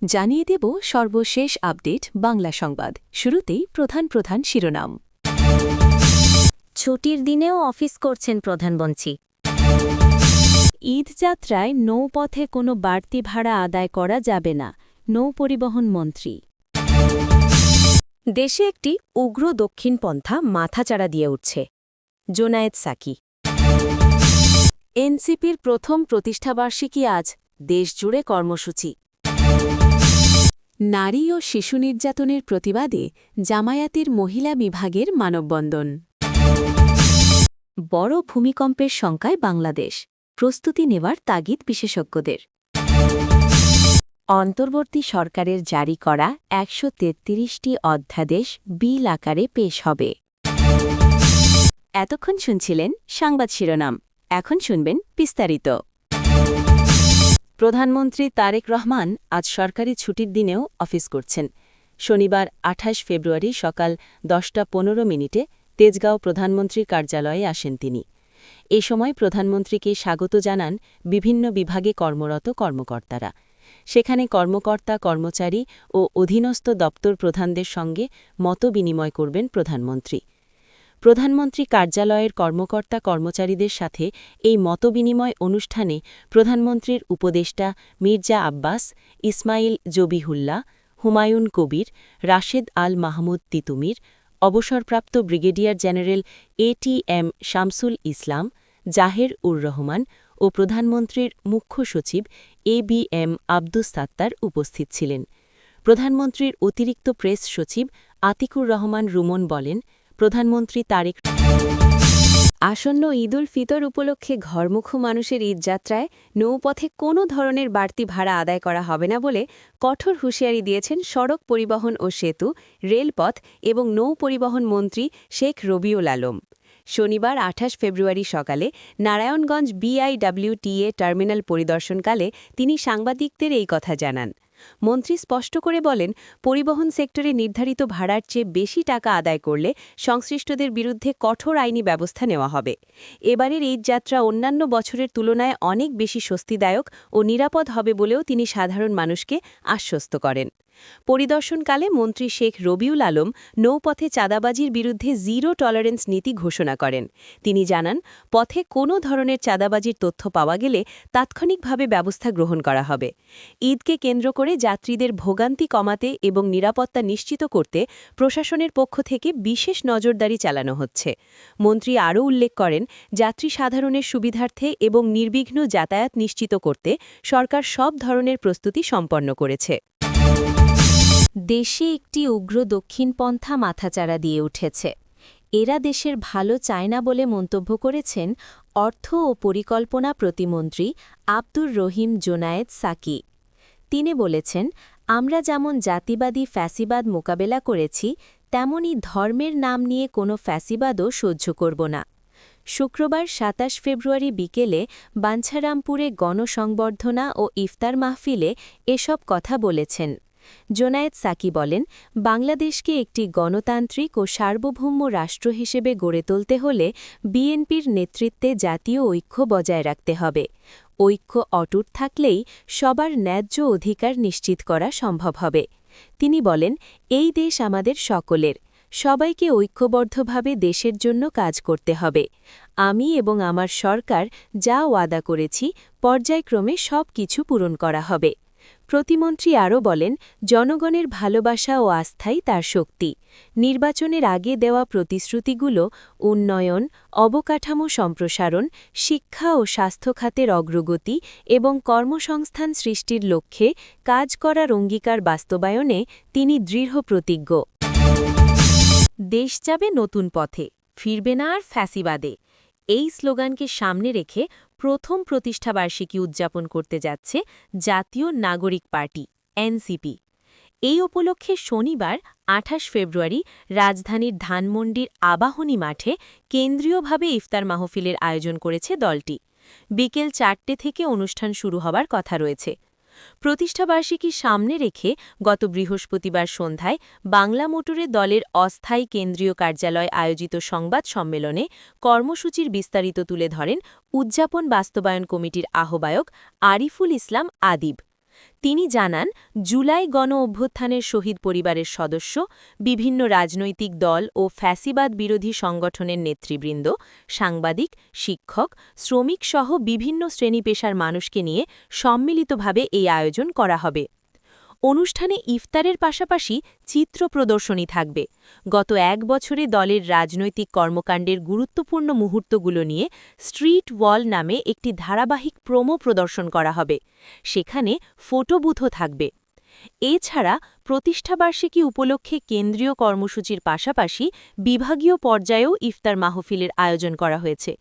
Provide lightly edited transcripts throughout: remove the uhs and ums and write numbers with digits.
জানিয়ে দেব সর্বশেষ আপডেট বাংলা সংবাদ। শুরুতেই প্রধান প্রধান শিরোনাম। ছুটির দিনেও অফিস করছেন প্রধানমন্ত্রী। ঈদযাত্রায় নৌপথে কোনো বাড়তি ভাড়া আদায় করা যাবে না, নৌপরিবহন মন্ত্রী। দেশে একটি উগ্র দক্ষিণপন্থা মাথাচাড়া দিয়ে উঠছে, জোনায়েদ সাকি। এনসিপির প্রথম প্রতিষ্ঠাবার্ষিকী আজ, দেশজুড়ে কর্মসূচি। নারী ও শিশু নির্যাতনের প্রতিবাদে জামায়াতের মহিলা বিভাগের মানববন্ধন। বড় ভূমিকম্পের শঙ্কায় বাংলাদেশ, প্রস্তুতি নেওয়ার তাগিদ বিশেষজ্ঞদের। অন্তর্বর্তী সরকারের জারি করা ১৩৩টি অধ্যাদেশ বিল আকারে পেশ হবে। এতক্ষণ শুনছিলেন সংবাদ শিরোনাম, এখন শুনবেন বিস্তারিত। প্রধানমন্ত্রী তারেক রহমান আজ সরকারি ছুটির দিনেও অফিস করছেন। শনিবার ২৮ ফেব্রুয়ারি সকাল ১০টা ১৫ তেজগাঁও প্রধানমন্ত্রীর কার্যালয়ে আসেন তিনি। এ সময় প্রধানমন্ত্রীকে স্বাগত জানান বিভিন্ন বিভাগে কর্মরত কর্মকর্তারা। সেখানে কর্মকর্তা, কর্মচারী ও অধীনস্থ দপ্তর প্রধানদের সঙ্গে মতবিনিময় করবেন প্রধানমন্ত্রী। প্রধানমন্ত্রী কার্যালয়ের কর্মকর্তা কর্মচারীদের সাথে এই মতবিনিময় অনুষ্ঠানে প্রধানমন্ত্রীর উপদেষ্টা মির্জা আব্বাস, ইসমাইল জবিহুল্লাহ, হুমায়ুন কবির, রাশেদ আল মাহমুদ তিতুমির, অবসরপ্রাপ্ত brigadier general ATM Shamsul Islam, জাহের উর রহমান ও প্রধানমন্ত্রীর মুখ্য সচিব এবিএম আব্দুস সাত্তার উপস্থিত ছিলেন। প্রধানমন্ত্রীর অতিরিক্ত প্রেস সচিব আতিকুর রহমান রুমন বলেন, প্রধানমন্ত্রী তারেক আসন্ন ঈদুল ফিতর উপলক্ষে ঘরমুখো মানুষের ঈদযাত্রায় নৌপথে কোনো ধরনের বাড়তি ভাড়া আদায় করা হবে না বলে কঠোর হুঁশিয়ারি দিয়েছেন সড়ক পরিবহন ও সেতু, রেলপথ এবং নৌ পরিবহন মন্ত্রী শেখ রবিউল আলম। শনিবার ২৮ ফেব্রুয়ারি সকালে নারায়ণগঞ্জ বিআইডব্লিউটিএ টার্মিনাল পরিদর্শনকালে তিনি সাংবাদিকদের এই কথা জানান। মন্ত্রী স্পষ্ট করে বলেন, পরিবহন সেক্টরে নির্ধারিত ভাড়ার চেয়ে বেশি টাকা আদায় করলে সংশ্লিষ্টদের বিরুদ্ধে কঠোর আইনি ব্যবস্থা নেওয়া হবে। এবারের ঈদযাত্রা অন্যান্য বছরের তুলনায় অনেক বেশি স্বস্তিদায়ক ও নিরাপদ হবে বলেও তিনি সাধারণ মানুষকে আশ্বস্ত করেন। পরিদর্শনকালে মন্ত্রী শেখ রবিউল আলম নৌপথে চাঁদাবাজির বিরুদ্ধে জিরো টলারেন্স নীতি ঘোষণা করেন। তিনি জানান, পথে কোনো ধরনের চাঁদাবাজির তথ্য পাওয়া গেলে তাৎক্ষণিকভাবে ব্যবস্থা গ্রহণ করা হবে। ঈদকে কেন্দ্র করে যাত্রীদের ভোগান্তি কমাতে এবং নিরাপত্তা নিশ্চিত করতে প্রশাসনের পক্ষ থেকে বিশেষ নজরদারি চালানো হচ্ছে। মন্ত্রী আরও উল্লেখ করেন, যাত্রী সাধারণের সুবিধার্থে এবং নির্বিঘ্ন যাতায়াত নিশ্চিত করতে সরকার সব ধরনের প্রস্তুতি সম্পন্ন করেছে। দেশে একটি উগ্র দক্ষিণপন্থা মাথাচাড়া দিয়ে উঠেছে। এরা দেশের ভালো চায় না বলে মন্তব্য করেছেন অর্থ ও পরিকল্পনা প্রতিমন্ত্রী আব্দুর রহিম জোনায়েদ সাকি। তিনি বলেছেন, আমরা যেমন জাতিবাদী ফ্যাসিবাদ মোকাবেলা করেছি, তেমনি ধর্মের নাম নিয়ে কোনো ফ্যাসিবাদও সহ্য করব না। শুক্রবার ২৭ ফেব্রুয়ারি বিকেলে বাঞ্ছারামপুরে গণসংবর্ধনা ও ইফতার মাহফিলে এসব কথা বলেছেন। জোনায়েদ সাকি বলেন, বাংলাদেশকে একটি গণতান্ত্রিক ও সার্বভৌম রাষ্ট্র হিসেবে গড়ে তুলতে হলে বিএনপির নেতৃত্বে জাতীয় ঐক্য বজায় রাখতে হবে। ঐক্য অটুট থাকলেই সবার ন্যায্য অধিকার নিশ্চিত করা সম্ভব হবে। তিনি বলেন, এই দেশ আমাদের সকলের, সবাইকে ঐক্যবদ্ধভাবে দেশের জন্য কাজ করতে হবে। আমি এবং আমার সরকার যা ওয়াদা করেছি, পর্যায়ক্রমে সব কিছু পূরণ করা হবে। প্রতিমন্ত্রী আরও বলেন, জনগণের ভালোবাসা ও আস্থাই তার শক্তি। নির্বাচনের আগে দেওয়া প্রতিশ্রুতিগুলো উন্নয়ন, অবকাঠামো সম্প্রসারণ, শিক্ষা ও স্বাস্থ্য খাতের অগ্রগতি এবং কর্মসংস্থান সৃষ্টির লক্ষ্যে কাজ করার অঙ্গীকার বাস্তবায়নে তিনি দৃঢ় প্রতিজ্ঞ। দেশ যাবে নতুন পথে, ফিরবে না আর ফ্যাসিবাদে। এই স্লোগানকে সামনে রেখে প্রথম প্রতিষ্ঠাবার্ষিকী উদযাপন করতে যাচ্ছে জাতীয় নাগরিক পার্টি এনসিপি। এই উপলক্ষে শনিবার ২৮ ফেব্রুয়ারি রাজধানীর ধানমন্ডির আবাহনী মাঠে কেন্দ্রীয়ভাবে ইফতার মাহফিলের আয়োজন করেছে দলটি। বিকেল ৪টে থেকে অনুষ্ঠান শুরু হবার কথা রয়েছে। প্রতিষ্ঠাবার্ষিকী সামনে রেখে গত বৃহস্পতিবার সন্ধ্যায় বাংলা মোটরে দলের অস্থায়ী কেন্দ্রীয় কার্যালয় আয়োজিত সংবাদ সম্মেলনে কর্মসূচির বিস্তারিত তুলে ধরেন উদযাপন বাস্তবায়ন কমিটির আহ্বায়ক আরিফুল ইসলাম আদিব। তিনি জানান, জুলাই গণ অভ্যুত্থানের শহীদ পরিবারের সদস্য, বিভিন্ন রাজনৈতিক দল ও ফ্যাসিবাদ বিরোধী সংগঠনের নেতৃবৃন্দ, সাংবাদিক, শিক্ষক, শ্রমিকসহ বিভিন্ন শ্রেণী-পেশার মানুষকে নিয়ে সম্মিলিতভাবে এই আয়োজন করা হবে। অনুষ্ঠানে ইফতারের পাশাপাশি চিত্র প্রদর্শনী থাকবে। গত এক বছরে দলের রাজনৈতিক কর্মকাণ্ডের গুরুত্বপূর্ণ মুহূর্তগুলো নিয়ে স্ট্রিট ওয়াল নামে একটি ধারাবাহিক প্রোমো প্রদর্শন করা হবে। সেখানে ফটোবুথও থাকবে। এছাড়া প্রতিষ্ঠাবার্ষিকী উপলক্ষে কেন্দ্রীয় কর্মসূচির পাশাপাশি বিভাগীয় পর্যায়েও ইফতার মাহফিলের আয়োজন করা হয়েছে।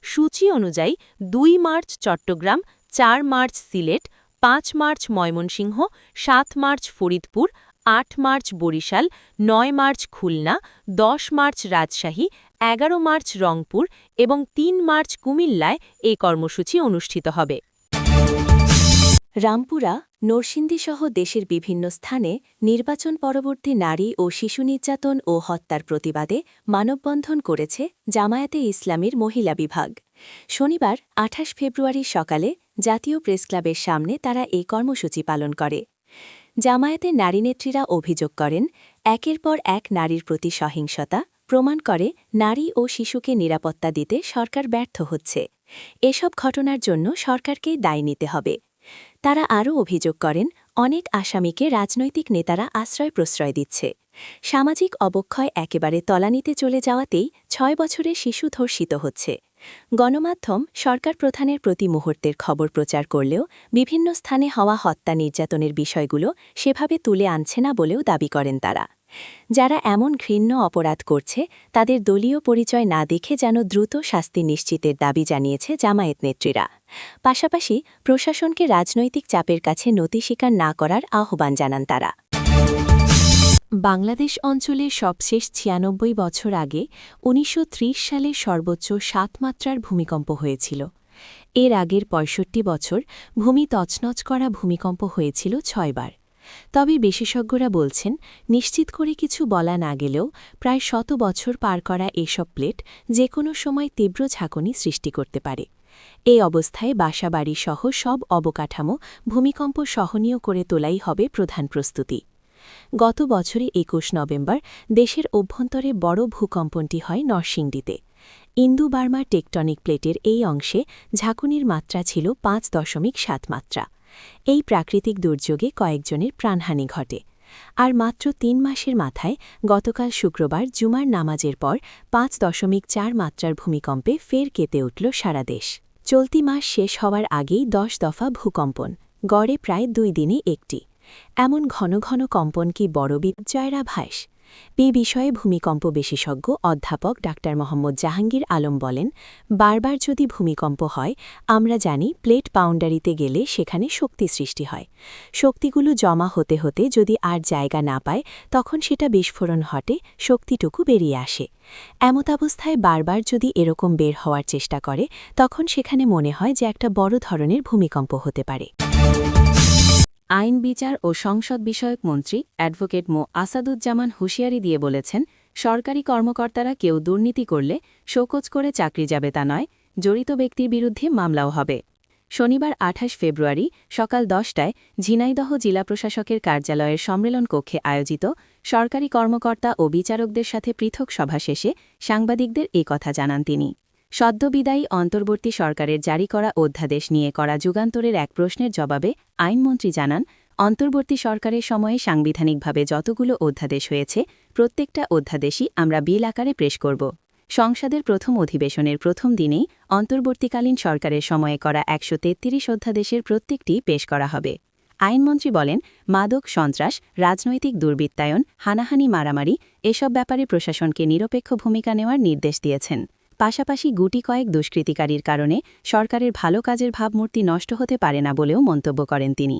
সূচি অনুযায়ী ২ March Chattogram, ৪ March Sylhet, ৫ March Mymensingh, ৭ March Faridpur, ৮ March Barishal, ৯ March Khulna, ১০ March Rajshahi, ১১ March Rangpur এবং ৩ মার্চ কুমিল্লায় এই কর্মসূচি অনুষ্ঠিত হবে। রামপুরা, নরসিংদীসহ দেশের বিভিন্ন স্থানে নির্বাচন পরবর্তী নারী ও শিশু নির্যাতন ও হত্যার প্রতিবাদে মানববন্ধন করেছে জামায়াতে ইসলামীর মহিলা বিভাগ। শনিবার ২৮ ফেব্রুয়ারি সকালে জাতীয় প্রেসক্লাবের সামনে তারা এই কর্মসূচি পালন করে। জামায়াতের নারীনেত্রীরা অভিযোগ করেন, একের পর এক নারীর প্রতি সহিংসতা প্রমাণ করে নারী ও শিশুকে নিরাপত্তা দিতে সরকার ব্যর্থ হচ্ছে। এসব ঘটনার জন্য সরকারকেই দায় নিতে হবে। তারা আরও অভিযোগ করেন, অনেক আসামিকে রাজনৈতিক নেতারা আশ্রয়-প্রশ্রয় দিচ্ছে। সামাজিক অবক্ষয় একেবারে তলানিতে চলে যাওয়াতেই ৬ বছরের শিশু ধর্ষিত হচ্ছে। গণমাধ্যম সরকার প্রধানের প্রতি মুহূর্তের খবর প্রচার করলেও বিভিন্ন স্থানে হওয়া হত্যা নির্যাতনের বিষয়গুলো সেভাবে তুলে আনছে না বলেও দাবি করেন তারা। যারা এমন ঘৃণ্য অপরাধ করছে তাদের দলীয় পরিচয় না দেখে যেন দ্রুত শাস্তি নিশ্চিতের দাবি জানিয়েছে জামায়াত নেত্রীরা। পাশাপাশি প্রশাসনকে রাজনৈতিক চাপের কাছে নতি স্বীকার না করার আহ্বান জানান তারা। বাংলাদেশ অঞ্চলে সবশেষ ৯৬ বছর আগে ১৯৩০ সালে সর্বোচ্চ ৭ মাত্রার ভূমিকম্প হয়েছিল। এর আগের ৬৫ বছর ভূমি তছনছ করা ভূমিকম্প হয়েছিল ৬ বার। তবে বিশেষজ্ঞরা বলছেন, নিশ্চিত করে কিছু বলা না গেলেও প্রায় ১০০ বছর পার করা এসব প্লেট যে কোনো সময় তীব্র ঝাঁকুনি সৃষ্টি করতে পারে। এই অবস্থায় বাসাবাড়িসহ সব অবকাঠামো ভূমিকম্প সহনীয় করে তোলাই হবে প্রধান প্রস্তুতি। গত বছরে ২১ নভেম্বর দেশের অভ্যন্তরে বড় ভূকম্পনটি হয় নরসিংদীতে। ইন্দো-বার্মা টেকটনিক প্লেটের এই অংশে ঝাঁকুনির মাত্রা ছিল ৫.৭ মাত্রা। এই প্রাকৃতিক দুর্যোগে কয়েকজনের প্রাণহানি ঘটে। আর মাত্র ৩ মাসের মাথায় গতকাল শুক্রবার জুমার নামাজের পর ৫.৪ মাত্রার ভূমিকম্পে ফের কেঁপে উঠল সারা দেশ। চলতি মাস শেষ হওয়ার আগেই ১০ দফা ভূকম্পন, গড়ে প্রায় ২ দিনে একটি। এমন ঘন ঘন কম্পন কি বড় বিপর্যয়ের আভাস? এ বিষয়ে ভূমিকম্প বিশেষজ্ঞ অধ্যাপক ডা মোহাম্মদ জাহাঙ্গীর আলম বলেন, বারবার যদি ভূমিকম্প হয়, আমরা জানি প্লেট বাউন্ডারিতে গেলে সেখানে শক্তি সৃষ্টি হয়। শক্তিগুলো জমা হতে হতে যদি আর জায়গা না পায়, তখন সেটা বিস্ফোরণ ঘটে, শক্তিটুকু বেরিয়ে আসে। এমতাবস্থায় বারবার যদি এরকম বের হওয়ার চেষ্টা করে, তখন সেখানে মনে হয় যে একটা বড় ধরনের ভূমিকম্প হতে পারে। আইন বিচার ও সংসদ বিষয়ক মন্ত্রী অ্যাডভোকেট মো আসাদুজ্জামান হুঁশিয়ারি দিয়ে বলেছেন, সরকারি কর্মকর্তারা কেউ দুর্নীতি করলে শোকজ করে চাকরি যাবে তা নয়, জড়িত ব্যক্তির বিরুদ্ধে মামলাও হবে। শনিবার ২৮ ফেব্রুয়ারি সকাল ১০টায় ঝিনাইদহ জেলা প্রশাসকের কার্যালয়ের সম্মেলন কক্ষে আয়োজিত সরকারি কর্মকর্তা ও বিচারকদের সাথে পৃথক সভা শেষে সাংবাদিকদের এ কথা জানান তিনি। সদ্যবিদায়ী অন্তর্বর্তী সরকারের জারি করা অধ্যাদেশ নিয়ে করা যুগান্তরের এক প্রশ্নের জবাবে আইনমন্ত্রী জানান, অন্তর্বর্তী সরকারের সময়ে সাংবিধানিকভাবে যতগুলো অধ্যাদেশ হয়েছে, প্রত্যেকটা অধ্যাদেশই আমরা বিল আকারে পেশ করব। সংসদের প্রথম অধিবেশনের প্রথম দিনেই অন্তর্বর্তীকালীন সরকারের সময়ে করা ১৩৩ অধ্যাদেশের প্রত্যেকটি পেশ করা হবে। আইনমন্ত্রী বলেন, মাদক, সন্ত্রাস, রাজনৈতিক দুর্বৃত্তায়ন, হানাহানি, মারামারি এসব ব্যাপারে প্রশাসনকে নিরপেক্ষ ভূমিকা নেওয়ার নির্দেশ দিয়েছেন। পাশাপাশি গুটি কয়েক দুষ্কৃতিকারীর কারণে সরকারের ভালো কাজের ভাবমূর্তি নষ্ট হতে পারে না বলেও মন্তব্য করেন তিনি।